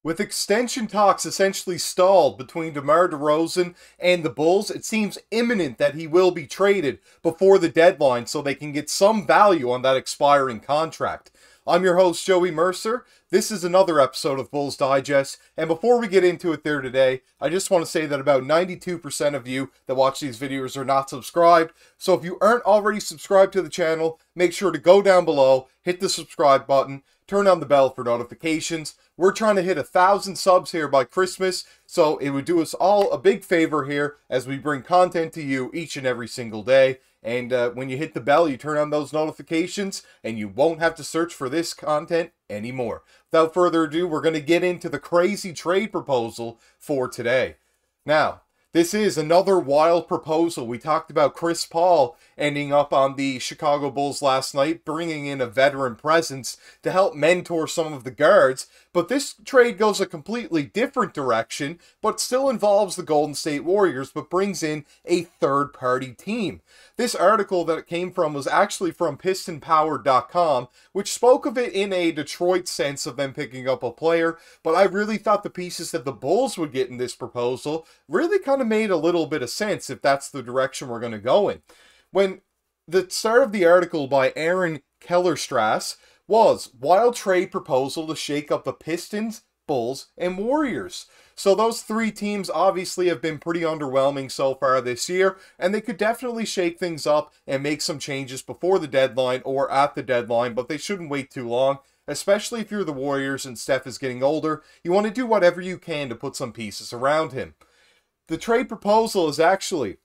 With extension talks essentially stalled between DeMar DeRozan and the Bulls, it seems imminent that he will be traded before the deadline so they can get some value on that expiring contract. I'm your host, Joey Mercer. This is another episode of Bulls Digest, and before we get into it there today, I just want to say that about 92% of you that watch these videos are not subscribed, so if you aren't already subscribed to the channel, make sure to go down below, hit the subscribe button, turn on the bell for notifications. We're trying to hit 1,000 subs here by Christmas, so it would do us all a big favor here as we bring content to you each and every single day. And when you hit the bell, you turn on those notifications, and you won't have to search for this content anymore. Without further ado, we're going to get into the crazy trade proposal for today. Now, this is another wild proposal. We talked about Chris Paul ending up on the Chicago Bulls last night, bringing in a veteran presence to help mentor some of the guards. But this trade goes a completely different direction, but still involves the Golden State Warriors, but brings in a third-party team. This article that it came from was actually from PistonPower.com, which spoke of it in a Detroit sense of them picking up a player, but I really thought the pieces that the Bulls would get in this proposal really kind of made a little bit of sense if that's the direction we're going to go in. When the start of the article by Aaron Kellerstrass was wild trade proposal to shake up the Pistons, Bulls, and Warriors. So those three teams obviously have been pretty underwhelming so far this year, and they could definitely shake things up and make some changes before the deadline or at the deadline, but they shouldn't wait too long, especially if you're the Warriors and Steph is getting older. You want to do whatever you can to put some pieces around him. The trade proposal is actually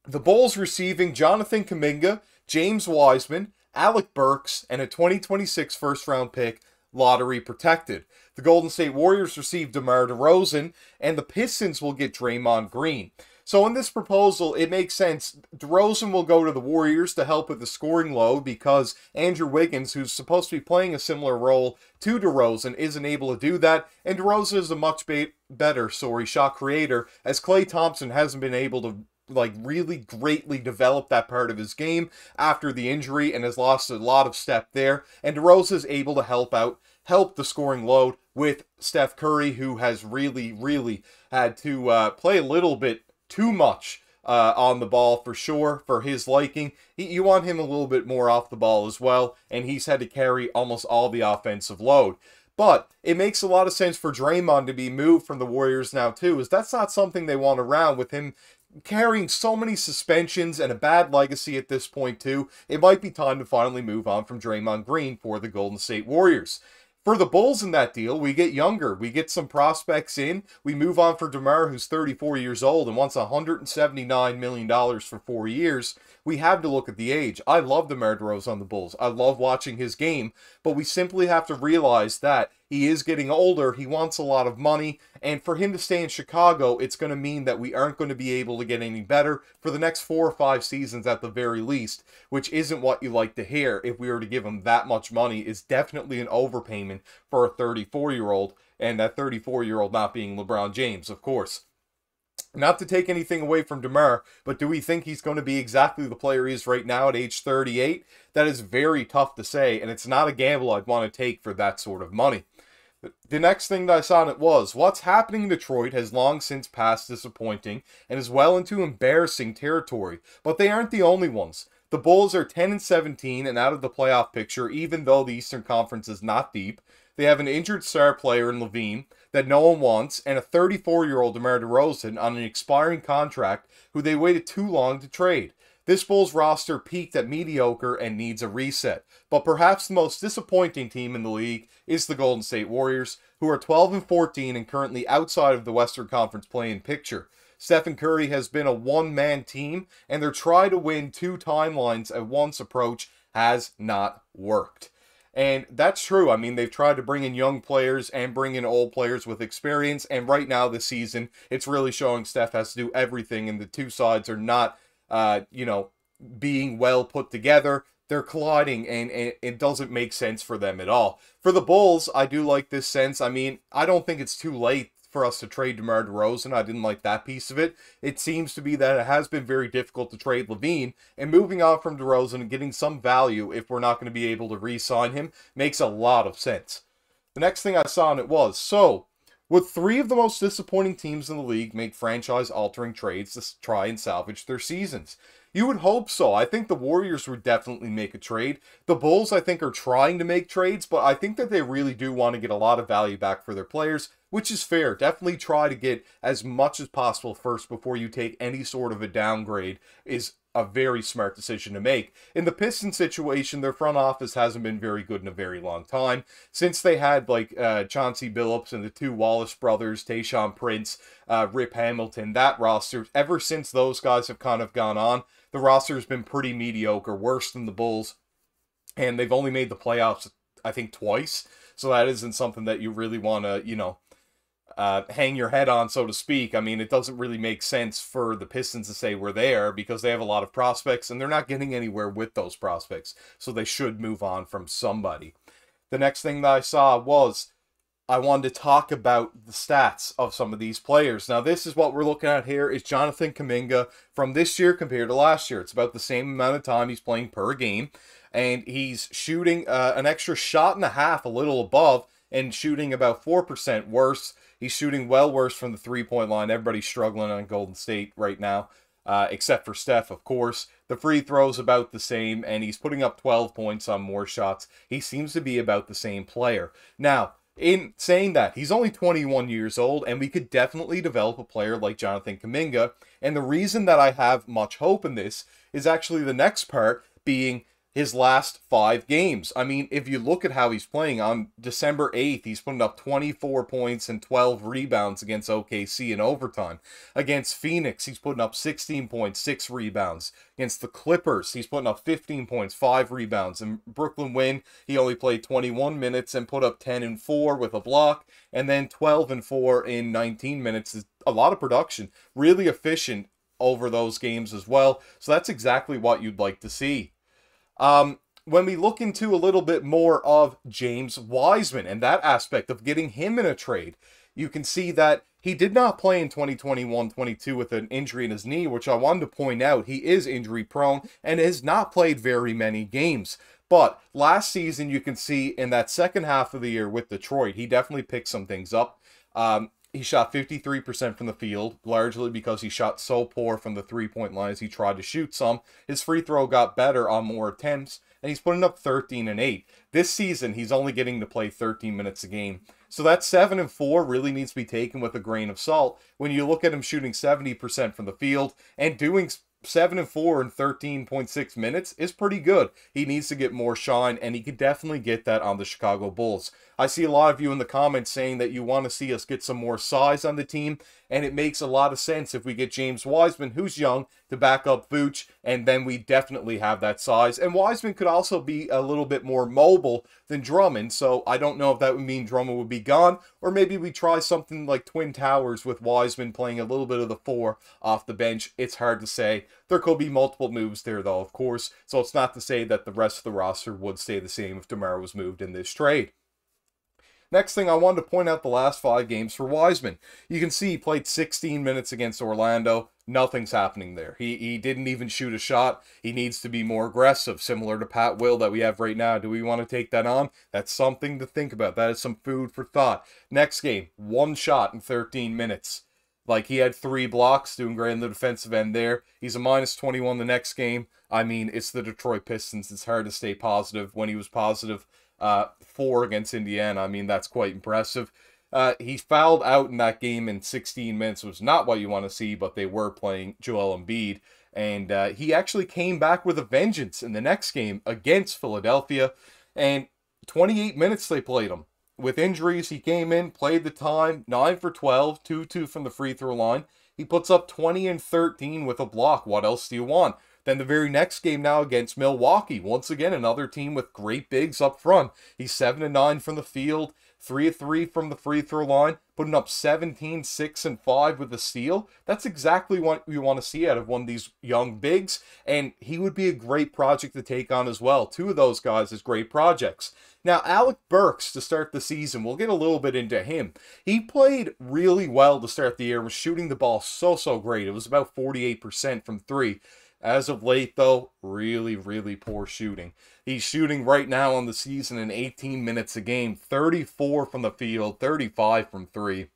the Bulls receiving Jonathan Kuminga, James Wiseman, Alec Burks, and a 2026 first-round pick, lottery protected. The Golden State Warriors received DeMar DeRozan, and the Pistons will get Draymond Green. So in this proposal, it makes sense. DeRozan will go to the Warriors to help with the scoring load because Andrew Wiggins, who's supposed to be playing a similar role to DeRozan, isn't able to do that. And DeRozan is a much better shot creator, as Klay Thompson hasn't been able to really greatly develop that part of his game after the injury and has lost a lot of step there. And DeRozan is able to help the scoring load with Steph Curry, who has really had to play a little bit too much on the ball for sure, for his liking. You want him a little bit more off the ball as well, and he's had to carry almost all the offensive load. But it makes a lot of sense for Draymond to be moved from the Warriors now too, as that's not something they want around with him carrying so many suspensions and a bad legacy at this point too. It might be time to finally move on from Draymond Green for the Golden State Warriors. For the Bulls in that deal, we get younger. We get some prospects in. We move on for DeMar, who's 34 years old and wants $179 million for 4 years. We have to look at the age. I love DeMar DeRozan on the Bulls. I love watching his game, but we simply have to realize that he is getting older. He wants a lot of money, and for him to stay in Chicago, it's going to mean that we aren't going to be able to get any better for the next 4 or 5 seasons at the very least, which isn't what you like to hear. If we were to give him that much money, is definitely an overpayment for a 34-year-old, and that 34-year-old not being LeBron James, of course. Not to take anything away from DeMar, but do we think he's going to be exactly the player he is right now at age 38? That is very tough to say, and it's not a gamble I'd want to take for that sort of money. The next thing that I saw in it was, what's happening in Detroit has long since passed disappointing and is well into embarrassing territory, but they aren't the only ones. The Bulls are 10-17 and out of the playoff picture, even though the Eastern Conference is not deep. They have an injured star player in Lavine that no one wants, and a 34-year-old DeMar DeRozan on an expiring contract who they waited too long to trade. This Bulls roster peaked at mediocre and needs a reset. But perhaps the most disappointing team in the league is the Golden State Warriors, who are 12-14 and currently outside of the Western Conference play-in picture. Stephen Curry has been a one-man team, and their try-to-win 2 timelines at once approach has not worked. And that's true. I mean, they've tried to bring in young players and bring in old players with experience, and right now this season, it's really showing Steph has to do everything, and the two sides are not being well put together. They're colliding, and it doesn't make sense for them at all. For the Bulls, I do like this sense. I mean, I don't think it's too late for us to trade DeMar DeRozan. I didn't like that piece of it. It seems to be that it has been very difficult to trade Lavine, and moving on from DeRozan and getting some value if we're not going to be able to re-sign him makes a lot of sense. The next thing I saw in it was, so Would three of the most disappointing teams in the league make franchise-altering trades to try and salvage their seasons? You would hope so. I think the Warriors would definitely make a trade. The Bulls, I think, are trying to make trades, but I think that they really do want to get a lot of value back for their players, which is fair. Definitely try to get as much as possible first before you take any sort of a downgrade is a very smart decision to make. In the Pistons situation, their front office hasn't been very good in a very long time. Since they had like Chauncey Billups and the two Wallace brothers, Tayshaun Prince, Rip Hamilton, that roster, ever since those guys have kind of gone on, the roster has been pretty mediocre, worse than the Bulls. And they've only made the playoffs, I think, twice. So that isn't something that you really want to, you know, hang your head on, so to speak. I mean, it doesn't really make sense for the Pistons to say we're there because they have a lot of prospects and they're not getting anywhere with those prospects. So they should move on from somebody. The next thing that I saw was I wanted to talk about the stats of some of these players. Now, this is what we're looking at here is Jonathan Kuminga from this year compared to last year. It's about the same amount of time he's playing per game. And he's shooting an extra shot and a half, a little above, and shooting about 4% worse. He's shooting well worse from the three-point line. Everybody's struggling on Golden State right now, except for Steph, of course. The free throws about the same, and he's putting up 12 points on more shots. He seems to be about the same player. Now, in saying that, he's only 21 years old, and we could definitely develop a player like Jonathan Kuminga. And the reason that I have much hope in this is actually the next part being his last 5 games. I mean, if you look at how he's playing, on December 8th, he's putting up 24 points and 12 rebounds against OKC in overtime. Against Phoenix, he's putting up 16 points, 6 rebounds. Against the Clippers, he's putting up 15 points, 5 rebounds. In Brooklyn win, he only played 21 minutes and put up 10 and 4 with a block, and then 12 and 4 in 19 minutes. Is a lot of production. Really efficient over those games as well. So that's exactly what you'd like to see. When we look into a little bit more of James Wiseman and that aspect of getting him in a trade, you can see that he did not play in 2021-22 with an injury in his knee, which I wanted to point out. He is injury prone and has not played very many games. But last season, you can see in that second half of the year with Detroit, he definitely picked some things up. He shot 53% from the field, largely because he shot so poor from the three-point line as he tried to shoot some. His free throw got better on more attempts, and he's putting up 13 and 8. This season, he's only getting to play 13 minutes a game. So that 7 and 4 really needs to be taken with a grain of salt. When you look at him shooting 70% from the field and doing 7 and 4 in 13.6 minutes is pretty good. He needs to get more shine, and he could definitely get that on the Chicago Bulls. I see a lot of you in the comments saying that you want to see us get some more size on the team, and it makes a lot of sense if we get James Wiseman, who's young, to back up Vooch, and then we definitely have that size. And Wiseman could also be a little bit more mobile than Drummond, so I don't know if that would mean Drummond would be gone, or maybe we try something like Twin Towers with Wiseman playing a little bit of the 4 off the bench. It's hard to say. There could be multiple moves there, though, of course, so it's not to say that the rest of the roster would stay the same if DeMar was moved in this trade. Next thing, I wanted to point out the last 5 games for Wiseman. You can see he played 16 minutes against Orlando. Nothing's happening there. He didn't even shoot a shot. He needs to be more aggressive, similar to Pat Will that we have right now. Do we want to take that on? That's something to think about. That is some food for thought. Next game, 1 shot in 13 minutes. Like, he had 3 blocks, doing great in the defensive end there. He's a minus 21 the next game. I mean, it's the Detroit Pistons. It's hard to stay positive. When he was positive 4 against Indiana, I mean, that's quite impressive. He fouled out in that game in 16 minutes, which was not what you want to see, but they were playing Joel Embiid. And he actually came back with a vengeance in the next game against Philadelphia. And 28 minutes they played him. With injuries, he came in, played the time, 9 for 12, 2-2 from the free throw line. He puts up 20 and 13 with a block. What else do you want? Then the very next game now against Milwaukee. Once again, another team with great bigs up front. He's 7 and 9 from the field, 3 of 3 from the free throw line, putting up 17, 6 and 5 with a steal. That's exactly what we want to see out of one of these young bigs, and he would be a great project to take on as well. 2 of those guys as great projects. Now, Alec Burks, to start the season, we'll get a little bit into him. He played really well to start the year, was shooting the ball so great. It was about 48% from 3. As of late, though, really poor shooting. He's shooting right now on the season in 18 minutes a game, 34 from the field, 35 from 3.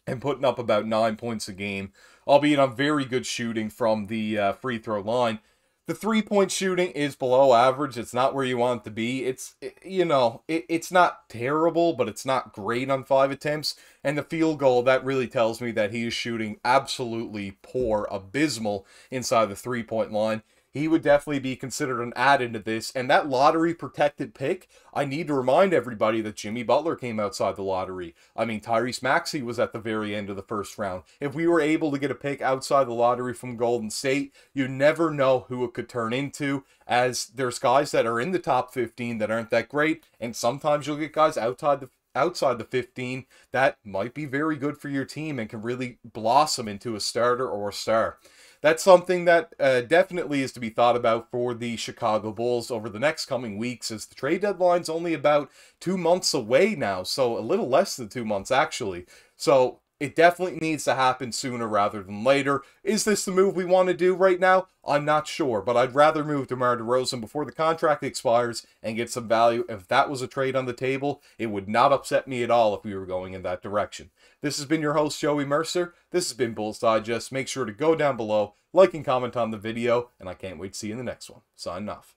and putting up about 9 points a game, albeit on very good shooting from the free throw line. The three-point shooting is below average. It's not where you want it to be. It's not terrible, but it's not great on 5 attempts. And the field goal, that really tells me that he is shooting absolutely poor, abysmal inside the three-point line. He would definitely be considered an add into this. And that lottery-protected pick, I need to remind everybody that Jimmy Butler came outside the lottery. I mean, Tyrese Maxey was at the very end of the first round. If we were able to get a pick outside the lottery from Golden State, you never know who it could turn into, as there's guys that are in the top 15 that aren't that great, and sometimes you'll get guys outside the 15 that might be very good for your team and can really blossom into a starter or a star. That's something that definitely is to be thought about for the Chicago Bulls over the next coming weeks, as the trade deadline's only about 2 months away now, so a little less than 2 months actually. So it definitely needs to happen sooner rather than later. Is this the move we want to do right now? I'm not sure, but I'd rather move DeMar DeRozan before the contract expires and get some value. If that was a trade on the table, it would not upset me at all if we were going in that direction. This has been your host, Joey Mercer. This has been Bulls Digest. Make sure to go down below, like and comment on the video, and I can't wait to see you in the next one. Signing off.